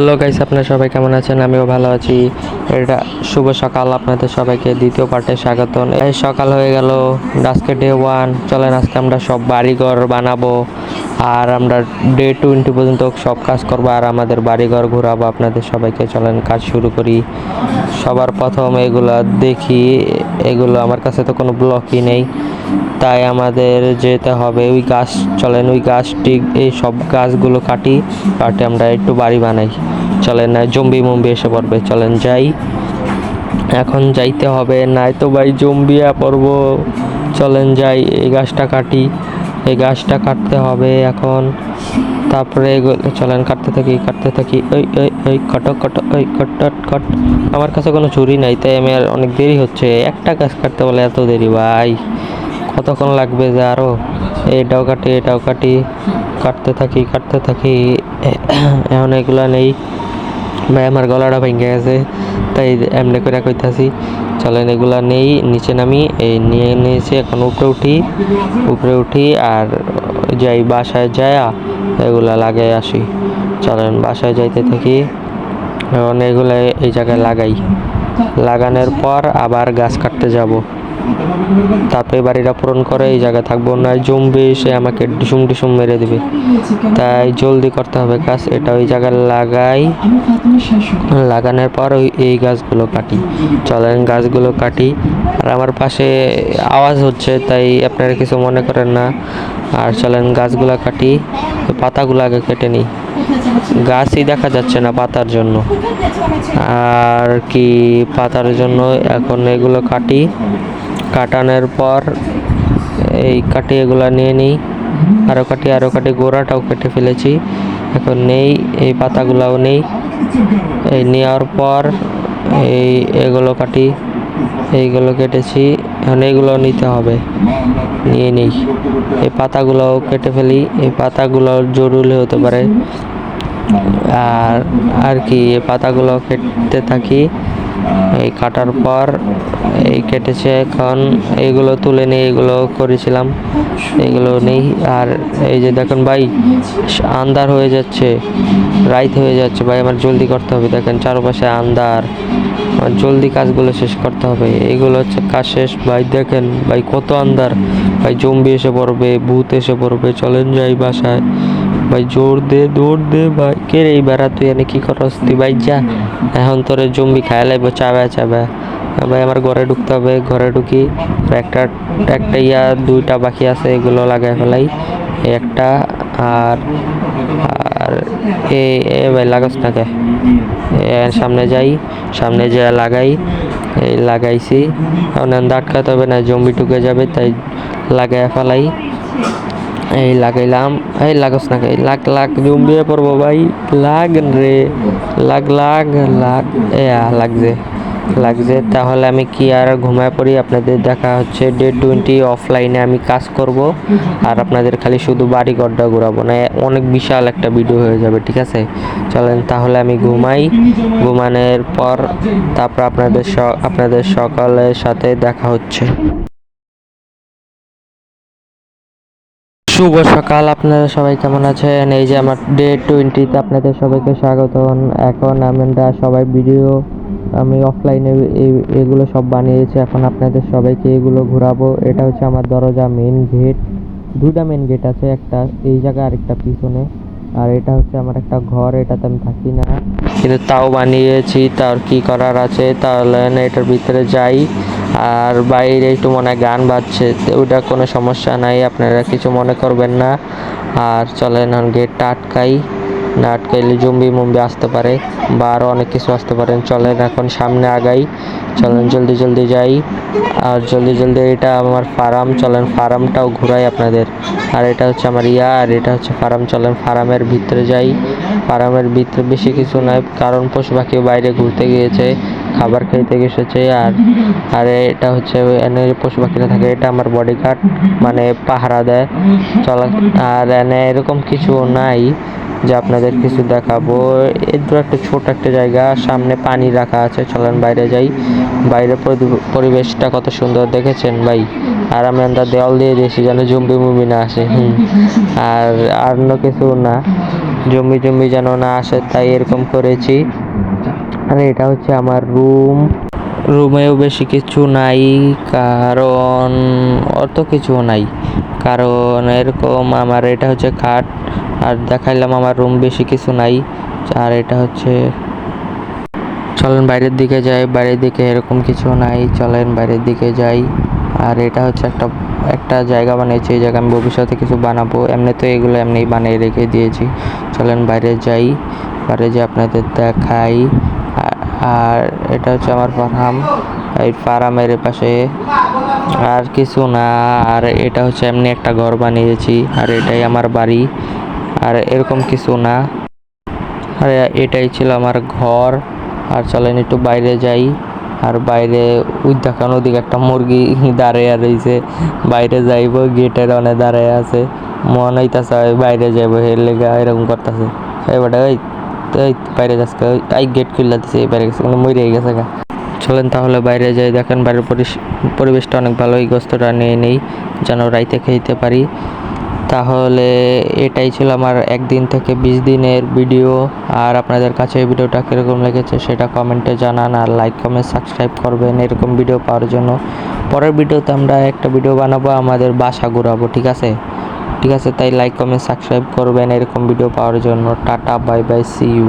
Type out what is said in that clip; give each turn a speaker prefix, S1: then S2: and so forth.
S1: Hello guys, আপনারা সবাই কেমন আছেন? আমিও ভালো আছি। এটা শুভ সকাল, আপনাদের সবাইকে দ্বিতীয় পার্টে স্বাগতম। এই সকাল হয়ে গেল, আজকে ডে 1। চলেন আজকে আমরা সব বাড়িঘর বানাবো আর আমরা ডে 20 পর্যন্ত সব কাজ করবো আর আমাদের বাড়িঘর ঘোরাবো আপনাদের সবাইকে। চলেন কাজ শুরু করি। সবার প্রথম এগুলো দেখি, এগুলো আমার কাছে তো কোনো ব্লকই নেই, তাই আমাদের যেতে হবে ওই গাছ। চলেন ওই গাছটি, এই সব গাছগুলো কাটি আমরা একটু বাড়ি বানাই। চলেন, না জম্বি মম্বি এসে পড়বে, চলেন যাই, এখন যাইতে হবে, নাই তো ভাই জম্বিয়া পড়ব। চলেন যাই, এই গাছটা কাটি, এই গাছটা কাটতে হবে এখন। তারপরে চলেন কাটতে থাকি ওই ওই ওই কট কট ওই কট কট। আমার কাছে কোনো ছুরি নাই, তাই আমি আর অনেক দেরি হচ্ছে। একটা গাছ কাটতে বলে এত দেরি ভাই, কতক্ষণ লাগবে যে আরও। এটাও কাটি কাটতে থাকি। এখন এগুলা নেই ভাই, আমার গলাটা ভেঙে গেছে, তাই এমনি করে কইতাছি। চলেন এগুলা নেই, নিচে নামি, এই নিয়ে নিয়েছি। এখন উপরে উঠি আর যাই বাসায়, যায়া এগুলা লাগাই আসি। চলেন বাসায় যাইতে থাকি। এখন এগুলা এই জায়গায় লাগানোর পর আবার গাছ কাটতে যাব। তারপরে বাড়িটা পূরণ করে এই জায়গায় থাকবো না, জম্বি এসে আমাকে ডিসুম মেরে দেবে, তাই জলদি করতে হবে কাজ। এটা ওই জায়গায় লাগানোর পর এই গাছগুলো কাটি। চলেন গাছগুলো কাটি, আর আমার পাশে আওয়াজ হচ্ছে, তাই আপনারা কিছু মনে করেন না। আর চলেন গাছগুলো কাটি, পাতাগুলো আগে কেটে নিই, গাছই দেখা যাচ্ছে না পাতার জন্য। আর কি পাতার জন্য এখন এগুলো কাটানোর পর এগুলো নিয়ে নিই, আরও কাটি, গোড়াটাও কেটে ফেলেছি। এখন নেই, এই পাতাগুলাও নেই। এই নেওয়ার পর এগুলো কাটি, এইগুলো কেটেছি, এখন এগুলো নিতে হবে, নিয়ে নিই। এই পাতাগুলোও কেটে ফেলি, এই পাতাগুলো জরুরি হতে পারে। আর কি এই পাতাগুলো কেটে থাকি। এই কাটার পর কেটেছে, এখন এইগুলো তুলে নিই, এগুলো করেছিলাম, এগুলো নেই। আর এই যে দেখুন ভাই, আন্ধার হয়ে যাচ্ছে, রাত হয়ে যাচ্ছে ভাই, আমার জলদি করতে হবে। দেখেন চারপাশে আন্ধার, আমার জলদি কাজগুলো শেষ করতে হবে। এগুলো হচ্ছে কাজ শেষ ভাই, দেখেন ভাই কত আন্ধার ভাই, জম্বি এসে পড়বে, ভূত এসে পড়বে। চলেন যাই বাসায় ভাই, দৌড় দে ভাই। কে রে এই বেড়া, তুই এনে কি করস তুই ভাই? যা, এখন তোরে জম্বি খায় লাইব, চাবা ভাই। আমার ঘরে ঢুকতে হবে, ঘরে ঢুকি। একটা দুইটা বাকি আছে, এগুলো লাগাই ফেলাই, একটা। আর আর ভাই লাগাস না কে? সামনে যাই লাগাইছি। এখন আটকাতে হবে না, জম্বি ঢুকে যাবে, তাই লাগাই ফেলাই। লাগাইলাম, লাগস না কে? লাগ জম্বিয়ে পড়বো ভাই, লাগ রে, লাগ লাগছে। তাহলে আমি কি আর ঘুমায় পড়ি? আপনাদের দেখা হচ্ছে ডে 20 অফলাইনে আমি কাজ করব, আর আপনাদের খালি শুধু বাড়ি ঘরটা ঘোরাবো না, অনেক বিশাল একটা ভিডিও হয়ে যাবে, ঠিক আছে? চলেন তাহলে আমি ঘুমাই, ঘুমানোর পর তারপর আপনাদের সকালের সাথে দেখা হচ্ছে। শুভ সকাল, আপনারা সবাই কেমন আছেন? এই যে আমার ডে 20-তে আপনাদের সবাইকে স্বাগতম। এখন আমরা সবাই আমি অফলাইনে এগুলো সব বানিয়েছি, এখন আপনাদের সবাইকে এগুলো ঘোরাবো। এটা হচ্ছে আমার দরজা, মেন গেট, দুটা মেন গেট আছে, একটা এই জায়গায় আরেকটা পিছনে। আর এটা হচ্ছে আমার একটা ঘর, এটাতে আমি থাকি না, কিন্তু তাও বানিয়েছি। তার কি করার আছে, তাহলে এটার ভিতরে যাই। আর বাইরে একটু মনে হয় গান বাজছে, ওটা কোনো সমস্যা নাই, আপনারা কিছু মনে করবেন না। আর চলেন গেটটা আটকাই, না আটকাইলে জম্বি আসতে পারে, বা আরও অনেক কিছু আসতে পারেন। চলেন এখন সামনে আগাই, চলেন জলদি যাই। আর জলদি এটা আমার ফার্ম, চলেন ফার্মটাও ঘুরাই আপনাদের। আর এটা হচ্ছে আমার আর এটা হচ্ছে ফার্ম। চলেন ফার্মের ভিতরে যাই। ফার্মের ভিতরে বেশি কিছু নয়, কারণ পশু পাখি বাইরে ঘুরতে গিয়েছে, খাবার খেতে গেছে। আর এটা হচ্ছে এনে পশু পাখিরা থাকে, এটা আমার বডিগার্ড, মানে পাহারা দেয়। আর এনে এরকম কিছু নাই যে আপনাদের কিছু দেখাবো। এর একটা ছোট একটা জায়গা, সামনে পানি রাখা আছে। চলেন বাইরে যাই, বাইরে পরিবেশটা কত সুন্দর দেখেছেন ভাই। আর আমি দেওয়াল দিয়ে দিয়েছি যেন জম্বি না আসে। আর অন্য কিছু না জম্বি যেন না আসে, তাই এরকম করেছি। আর এটা হচ্ছে আমার রুমেও বেশি কিছু নাই, কারণ অত কিছু নাই, কারণ এরকম আমার এটা হচ্ছে খাট। আর দেখাইলাম আমার রুম, বেশি কিছু নাই। আর এটা হচ্ছে, চলেন বাইরের দিকে যাই। বাইরের দিকে এরকম কিছু নাই, চলেন বাইরের দিকে যাই। আর এটা হচ্ছে একটা জায়গা বানিয়েছি, এই জায়গা আমি ভবিষ্যতে কিছু বানাবো। এমনি তো এগুলো এমনি বানিয়ে রেখে দিয়েছি। চলেন বাইরে যাই, বাইরে যে আপনাদের দেখাই। আর এটা হচ্ছে আমার ফার্ম, এই ফার্মের পাশে আর কিছু না। আর এটা হচ্ছে এমনি একটা ঘর বানিয়েছি, আর এটাই আমার বাড়ি, আর এরকম কিছু না। আর এটাই ছিল আমার ঘর। আর চলেন একটু বাইরে যাই। আর বাইরে ওই দেখানো ওদিকে একটা মুরগি দাঁড়িয়ে রয়েছে, বাইরে যাইব, গেটের অনেক দাঁড়িয়ে আছে, মনে হইতাছে বাইরে যাইব, এর লেগা এরকম করতেছে। এবারে ওই বাইরে যাচ্ছে, এই গেট খুলে দিচ্ছে, বাইরে গেছে, মরে গেছে গা। চলেন তাহলে বাইরে যাই। দেখেন বাইরের পরিবেশটা অনেক ভালো, এই গোস্তটা নিয়ে নেই যেন রাইতে খেতে পারি। তাহলে এটাই ছিল আমার 1 দিন থেকে 20 দিনের ভিডিও। আর আপনাদের কাছে এই ভিডিওটা কীরকম লেগেছে সেটা কমেন্টে জানান, আর লাইক কমেন্ট সাবস্ক্রাইব করবেন এরকম ভিডিও পাওয়ার জন্য। পরের ভিডিওতে আমরা একটা ভিডিও বানাবো, আমাদের বাসা ঘুরাবো, ঠিক আছে? তাই লাইক কমেন্ট সাবস্ক্রাইব করবেন এরকম ভিডিও পাওয়ার জন্য। Tata, bye bye, see you.